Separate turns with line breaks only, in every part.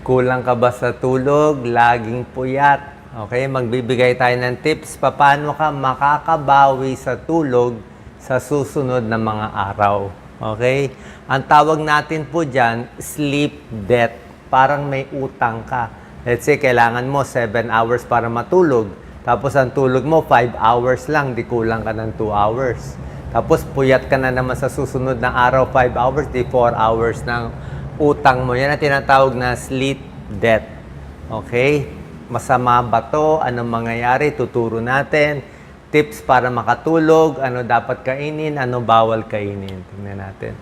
Kulang ka ba sa tulog? Laging puyat. Okay, magbibigay tayo ng tips paano ka makakabawi sa tulog sa susunod na mga araw. Okay? Ang tawag natin po dyan, sleep debt. Parang may utang ka. Let's say, kailangan mo 7 hours para matulog. Tapos ang tulog mo 5 hours lang, di kulang ka ng 2 hours. Tapos puyat ka na naman sa susunod na araw 5 hours, di 4 hours ng utang mo. Yan ang tinatawag na sleep debt. Okay? Masama ba to? Anong mangyayari? Tuturo natin. Tips para makatulog. Ano dapat kainin? Ano bawal kainin? Tingnan natin.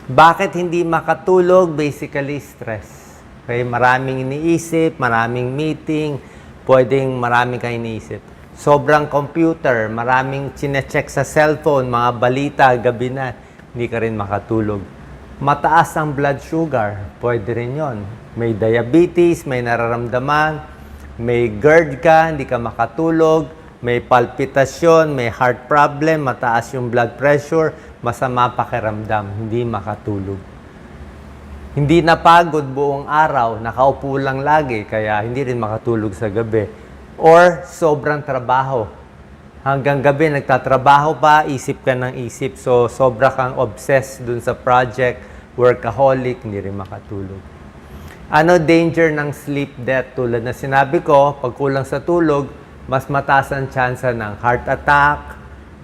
Bakit hindi makatulog? Basically, stress. Okay? Maraming iniisip, maraming meeting, pwedeng maraming kayo iniisip. Sobrang computer, maraming chinecheck sa cellphone, mga balita, gabi na, hindi ka rin makatulog. Mataas ang blood sugar, pwede rin yon. May diabetes, may nararamdaman, may GERD ka, hindi ka makatulog, may palpitasyon, may heart problem, mataas yung blood pressure, masama pakiramdam, hindi makatulog. Hindi napagod buong araw, nakaupo lang lagi, kaya hindi rin makatulog sa gabi. Or sobrang trabaho. Hanggang gabi, nagtatrabaho pa, isip ka ng isip. So, sobra kang obsessed dun sa project, workaholic, hindi rin makatulog. Ano danger ng sleep debt? Tulad na sinabi ko, pag kulang sa tulog, mas mataas ang tsansa ng heart attack,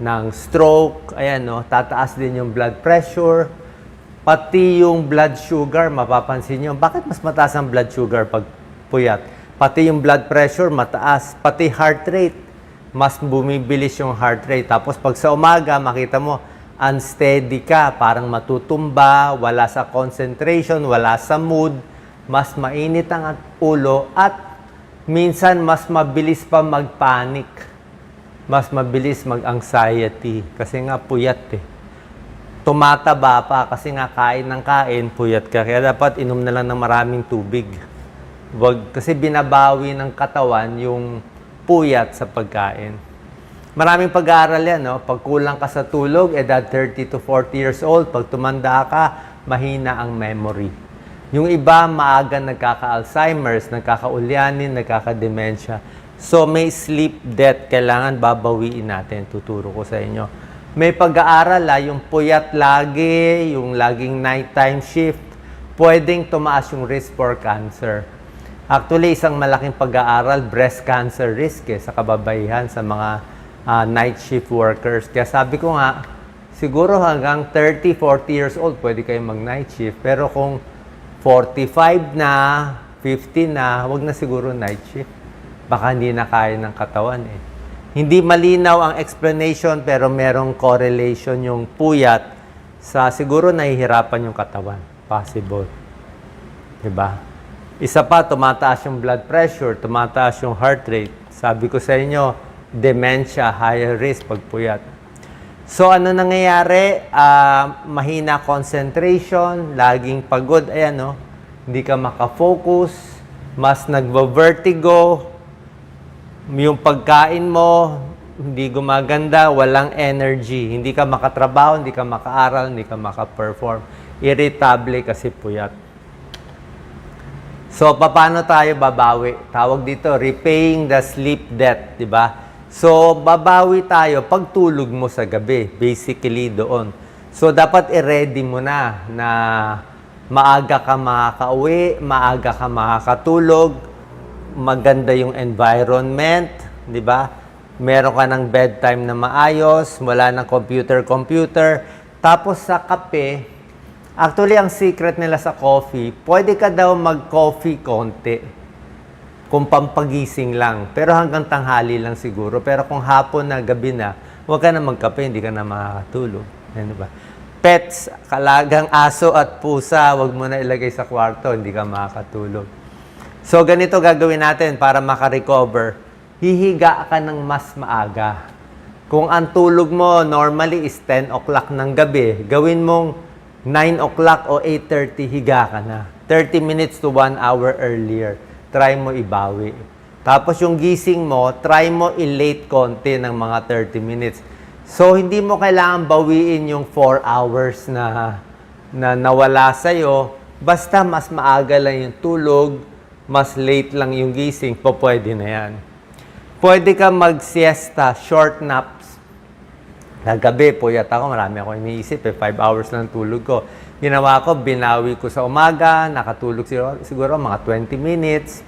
ng stroke, ayan, no? Tataas din yung blood pressure, pati yung blood sugar, mapapansin nyo. Bakit mas mataas ang blood sugar pag puyat? Pati yung blood pressure, mataas. Pati heart rate, mas bumibilis yung heart rate. Tapos pag sa umaga, makita mo, unsteady ka, parang matutumba, wala sa concentration, wala sa mood, mas mainit ang ulo at minsan mas mabilis pa mag-panic. Mas mabilis mag-anxiety kasi nga puyat eh. Tumataba pa kasi nga kain ng kain, puyat ka. Kaya dapat inom na lang ng maraming tubig. Kasi binabawi ng katawan yung puyat sa pagkain. Maraming pag-aaral yan, no? Pag kulang ka sa tulog, edad 30 to 40 years old, pag tumanda ka, mahina ang memory. Yung iba, maaga nagkaka-Alzheimer's, nagkaka-ulyanin, nagkaka-dementia. So, may sleep debt, kailangan babawiin natin. Tuturo ko sa inyo. May pag-aaral, yung puyat lagi, yung laging nighttime shift, pwedeng tumaas yung risk for cancer. Actually, isang malaking pag-aaral, breast cancer risk sa kababaihan sa mga night shift workers. Kaya sabi ko nga, siguro hanggang 30, 40 years old, pwede kayong mag-night shift. Pero kung 45 na, 50 na, wag na siguro night shift. Baka hindi na kaya ng katawan eh. Hindi malinaw ang explanation pero merong correlation yung puyat sa siguro nahihirapan yung katawan. Possible. Diba? Isa pa, tumataas yung blood pressure, tumataas yung heart rate. Sabi ko sa inyo, dementia, higher risk pag puyat. So, ano nangyayari? Mahina concentration, laging pagod, ayan, no? Hindi ka makafocus, mas nagva-vertigo, yung pagkain mo, hindi gumaganda, walang energy, hindi ka makatrabaho, hindi ka makaaral, hindi ka makaperform. Irritable kasi puyat. So, paano tayo babawi? Tawag dito, repaying the sleep debt, di ba? So, babawi tayo pag tulog mo sa gabi, basically doon. So, dapat i-ready mo na maaga ka makakauwi, maaga ka makakatulog, maganda yung environment, di ba? Meron ka ng bedtime na maayos, wala ng computer. Tapos sa kape, actually ang secret nila sa coffee, pwede ka daw mag-coffee konti. Kung pampagising lang. Pero hanggang tanghali lang siguro. Pero kung hapon na, gabi na, huwag ka na magkape, hindi ka na makakatulog. Ano ba? Pets, kalagang aso at pusa, huwag mo na ilagay sa kwarto, hindi ka makakatulog. So, ganito gagawin natin para makarecover. Hihiga ka ng mas maaga. Kung ang tulog mo normally is 10 o'clock ng gabi, gawin mong 9 o'clock o 8:30, higa ka na. 30 minutes to 1 hour earlier. Try mo ibawi. Tapos yung gising mo, try mo i-late konti ng mga 30 minutes. So, hindi mo kailangan bawiin yung 4 hours na nawala sa'yo. Basta mas maaga lang yung tulog, mas late lang yung gising, pwede na yan. Pwede ka mag-siesta, short naps. Kagabi, puyat ako, marami ako iniisip, 5 hours lang tulog ko. Ginawa ko, binawi ko sa umaga, nakatulog siguro mga 20 minutes,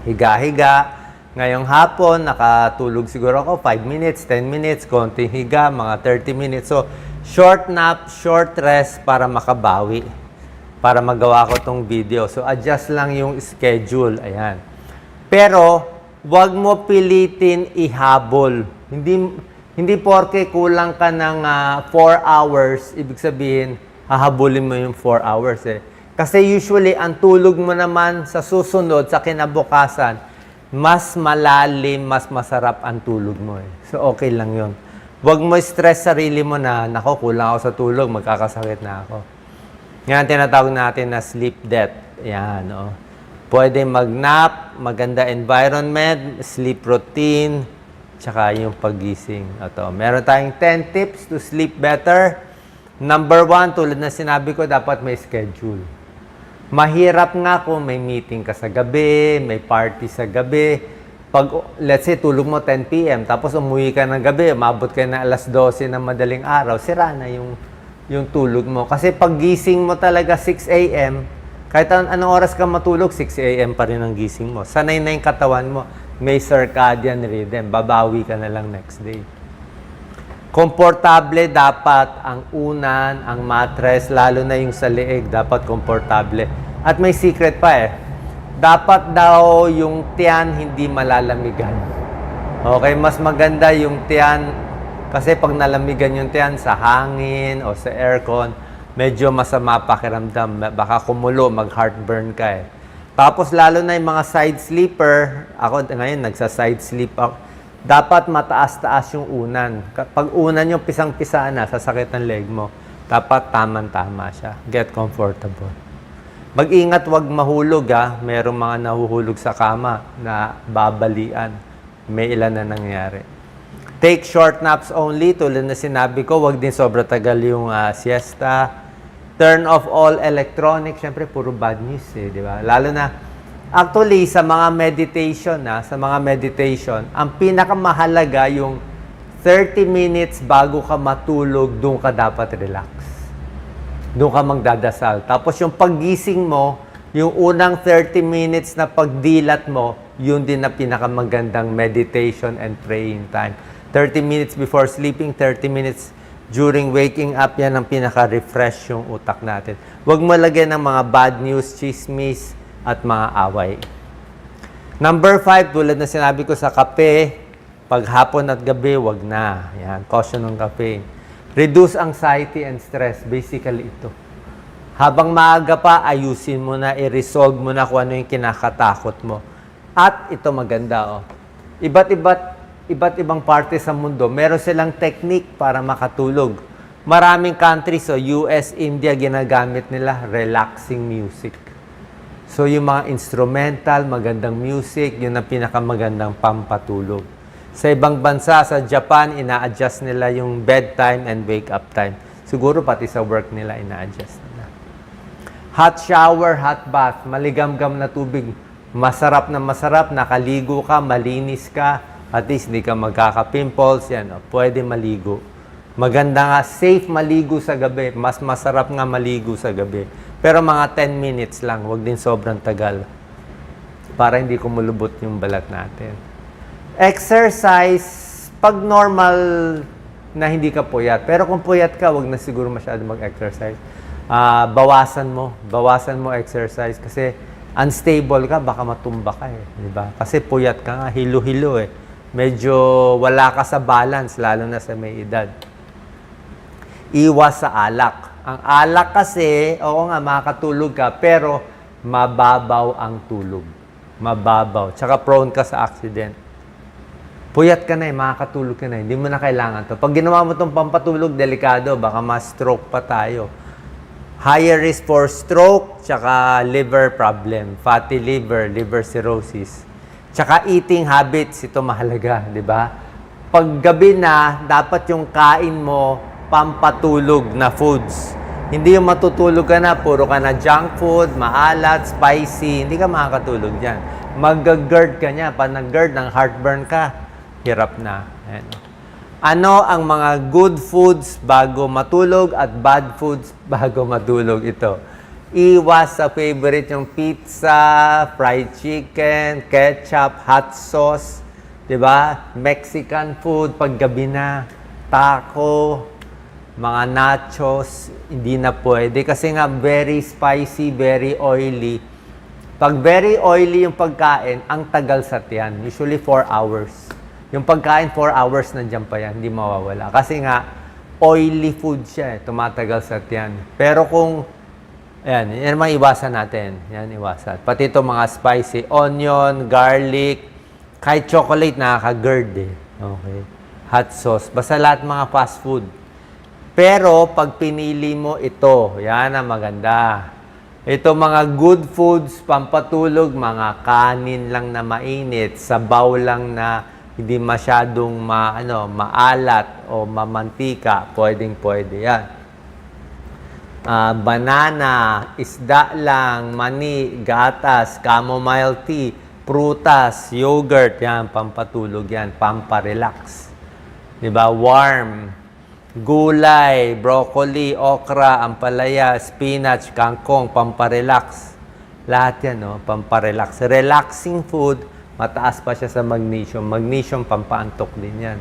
higa-higa. Ngayong hapon, nakatulog siguro ako 5 minutes, 10 minutes, konting higa, mga 30 minutes. So, short nap, short rest para makabawi, para magawa ko tong video. So, adjust lang yung schedule. Ayan. Pero, wag mo pilitin ihabol. Hindi porke kulang ka ng 4 hours, ibig sabihin, hahabulin mo yung 4 hours eh. Kasi usually, ang tulog mo naman sa susunod, sa kinabukasan, mas malalim, mas masarap ang tulog mo eh. So, okay lang yun. Huwag mo stress sarili mo na, nako, kulang ako sa tulog, magkakasakit na ako. Yan, tinatawag natin na sleep debt. Yan, oh. Pwede mag-nap, maganda environment, sleep routine, tsaka yung paggising. Ito, meron tayong 10 tips to sleep better. Number 1, tulad na sinabi ko, dapat may schedule. Mahirap nga kung may meeting ka sa gabi, may party sa gabi. Pag, let's say, tulog mo 10 p.m., tapos umuwi ka ng gabi, umabot ka na alas 12 ng madaling araw, sira na yung tulog mo. Kasi pag gising mo talaga 6 a.m., kahit anong oras ka matulog, 6 a.m. pa rin ang gising mo. Sanay na yung katawan mo. May circadian rhythm. Babawi ka na lang next day. Komportable dapat ang unan, ang mattress, lalo na yung sa leeg, dapat komportable. At may secret pa eh. Dapat daw yung tiyan hindi malalamigan. Okay, mas maganda yung tiyan kasi pag nalamigan yung tiyan sa hangin o sa aircon, medyo masama pakiramdam. Baka kumulo, mag-heartburn ka eh. Tapos lalo na yung mga side sleeper, ako ngayon nagsa-side sleep ako, dapat mataas-taas yung unan. Pag unan yung pisang-pisa na, sasakit ang leg mo, dapat taman-tama siya. Get comfortable. Mag-ingat, wag mahulog ha. Merong mga nahuhulog sa kama na babalian. May ilan na nangyari. Take short naps only. Tulad na sinabi ko, wag din sobra tagal yung siesta. Turn off all electronics. Siyempre, puro bad news eh, di ba? Lalo na, actually, sa mga meditation, ang pinakamahalaga yung 30 minutes bago ka matulog, doon ka dapat relax. Doon ka magdadasal. Tapos yung paggising mo, yung unang 30 minutes na pagdilat mo, yun din na pinakamagandang meditation and praying time. 30 minutes before sleeping, 30 minutes during waking up, yan ang pinaka-refresh yung utak natin. Huwag mo lagyan ng mga bad news, chismis, at mga away. Number 5, tulad na sinabi ko sa kape, pag hapon at gabi, wag na. Yan, caution ng caffeine. Reduce anxiety and stress. Basically, ito. Habang maaga pa, ayusin mo na, i-resolve mo na kung ano yung kinakatakot mo. At ito maganda, oh. Iba't ibang parte sa mundo, meron silang technique para makatulog. Maraming countries, so US, India, ginagamit nila relaxing music. So, yung mga instrumental, magandang music, yun ang pinakamagandang pampatulog. Sa ibang bansa, sa Japan, ina-adjust nila yung bedtime and wake-up time. Siguro pati sa work nila, ina-adjust nila. Hot shower, hot bath, maligamgam na tubig. Masarap, nakaligo ka, malinis ka, at least hindi ka magkaka-pimples, yan, pwede maligo. Maganda nga, safe maligo sa gabi. Mas masarap nga maligo sa gabi. Pero mga 10 minutes lang, wag din sobrang tagal. Para hindi kumulubot yung balat natin. Exercise, pag normal na hindi ka puyat. Pero kung puyat ka, wag na siguro masyado mag-exercise. Bawasan mo exercise kasi unstable ka, baka matumba ka eh. Diba? Kasi puyat ka nga, hilo-hilo eh. Medyo wala ka sa balance, lalo na sa may edad. Iwas sa alak. Ang alak kasi, oo nga, makakatulog ka, pero mababaw ang tulog. Mababaw. Tsaka prone ka sa accident. Puyat ka na eh, makakatulog ka na. Hindi mo na kailangan to. Pag ginawa mo itong pampatulog, delikado, baka ma-stroke pa tayo. Higher risk for stroke, tsaka liver problem, fatty liver, liver cirrhosis. Tsaka eating habits, ito mahalaga, di ba? Pag gabi na, dapat yung kain mo, pampatulog na foods. Hindi yung matutulog ka na, puro ka na junk food, maalat, spicy, hindi ka makakatulog dyan. Mag-GERD ka niya. Pag nag-GERD, ng heartburn ka, hirap na. Ayan. Ano ang mga good foods bago matulog at bad foods bago matulog? Ito. Iwas sa favorite yung pizza, fried chicken, ketchup, hot sauce, 'di ba? Mexican food paggabi na, taco, mga nachos, hindi na pwede kasi nga very spicy, very oily. Pag very oily yung pagkain, ang tagal sa tiyan, usually 4 hours. Yung pagkain 4 hours nandiyan pa yan, hindi mawawala. Kasi nga oily food siya, tumatagal sa tiyan. Pero kung yan maiwasan natin. Yan, iwasan. Pati ito mga spicy, onion, garlic, kahit chocolate nakaka-GERD eh. Okay. Hot sauce. Basta lahat mga fast food. Pero, pag pinili mo ito, yan ang maganda. Ito mga good foods, pampatulog, mga kanin lang na mainit, sabaw lang na hindi masyadong maalat o mamantika. Pwedeng-pwede yan. Banana, isda lang, mani, gatas, chamomile tea, prutas, yogurt, yan, pampatulog yan, pamparelax. Diba? Warm, gulay, broccoli, okra, ampalaya, spinach, kangkong, pamparelax. Lahat yan, no? Pamparelax. Relaxing food, mataas pa siya sa magnesium. Magnesium, pampaantok din yan.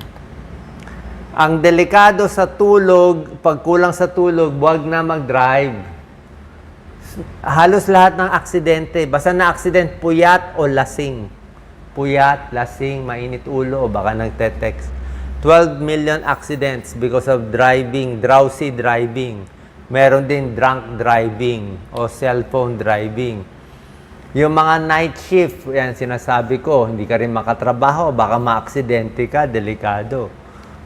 Ang delikado sa tulog, pag kulang sa tulog, huwag na mag-drive. Halos lahat ng aksidente, basta na aksident, puyat o lasing. Puyat, lasing, mainit ulo, o baka nagte-text. 12 million accidents because of driving, drowsy driving. Meron din drunk driving o cellphone driving. Yung mga night shift, yan sinasabi ko, hindi ka rin makatrabaho, baka ma-aksidente ka, delikado.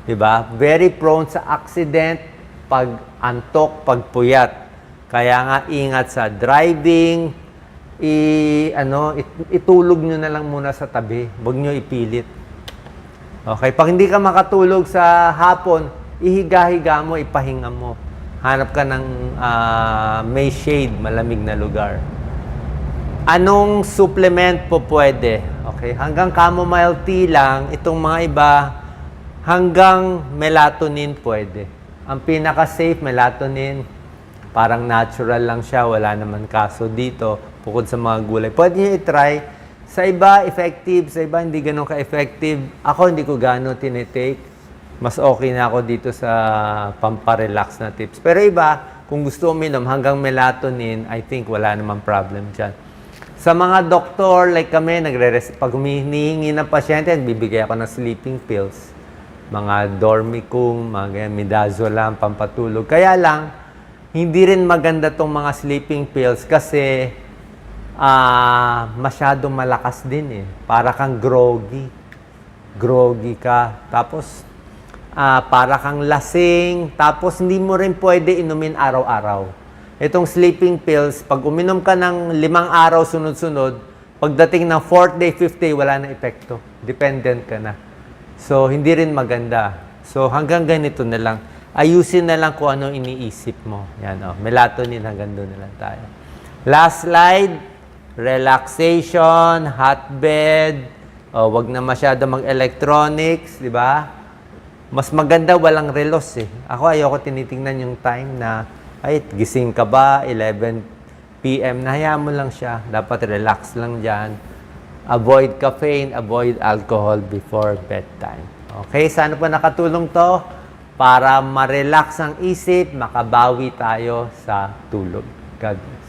Diba? Very prone sa accident, pag antok, pag puyat. Kaya nga ingat sa driving, itulog nyo na lang muna sa tabi. Huwag nyo ipilit. Okay, pag hindi ka makatulog sa hapon, ihiga-higa mo, ipahinga mo. Hanap ka ng may shade, malamig na lugar. Anong supplement po pwede? Okay, hanggang chamomile tea lang, itong mga iba, hanggang melatonin pwede. Ang pinaka-safe, melatonin, parang natural lang siya, wala naman kaso dito, bukod sa mga gulay. Pwede nyo i-try. Sa iba, effective. Sa iba, hindi ganun ka-effective. Ako, hindi ko gano'n tinitake. Mas okay na ako dito sa pamparelax na tips. Pero iba, kung gusto uminom hanggang melatonin, I think wala namang problem dyan. Sa mga doktor, like kami, pag humihingi ng pasyente, bibigay ako ng sleeping pills. Mga Dormicum, mga Midazolam, pampatulog. Kaya lang, hindi rin maganda tong mga sleeping pills kasi masyadong malakas din eh. Para kang groggy. Groggy ka. Tapos, para kang lasing. Tapos, hindi mo rin pwede inumin araw-araw. Itong sleeping pills, pag uminom ka ng 5 araw sunod-sunod, pagdating ng 4th day, 5th day, wala na epekto. Dependent ka na. So, hindi rin maganda. So, hanggang ganito na lang. Ayusin na lang kung ano iniisip mo. Yan, melatonin, hanggang doon na lang tayo. Last slide. Relaxation, hotbed. Wag na masyado mag-electronics, di ba? Mas maganda walang relos eh. Ako ayoko tinitingnan yung time na, gising ka ba? 11 p.m. Nahayaan mo lang siya. Dapat relax lang dyan. Avoid caffeine, avoid alcohol before bedtime. Okay, sana po nakatulong to para ma-relax ang isip, makabawi tayo sa tulog. God bless.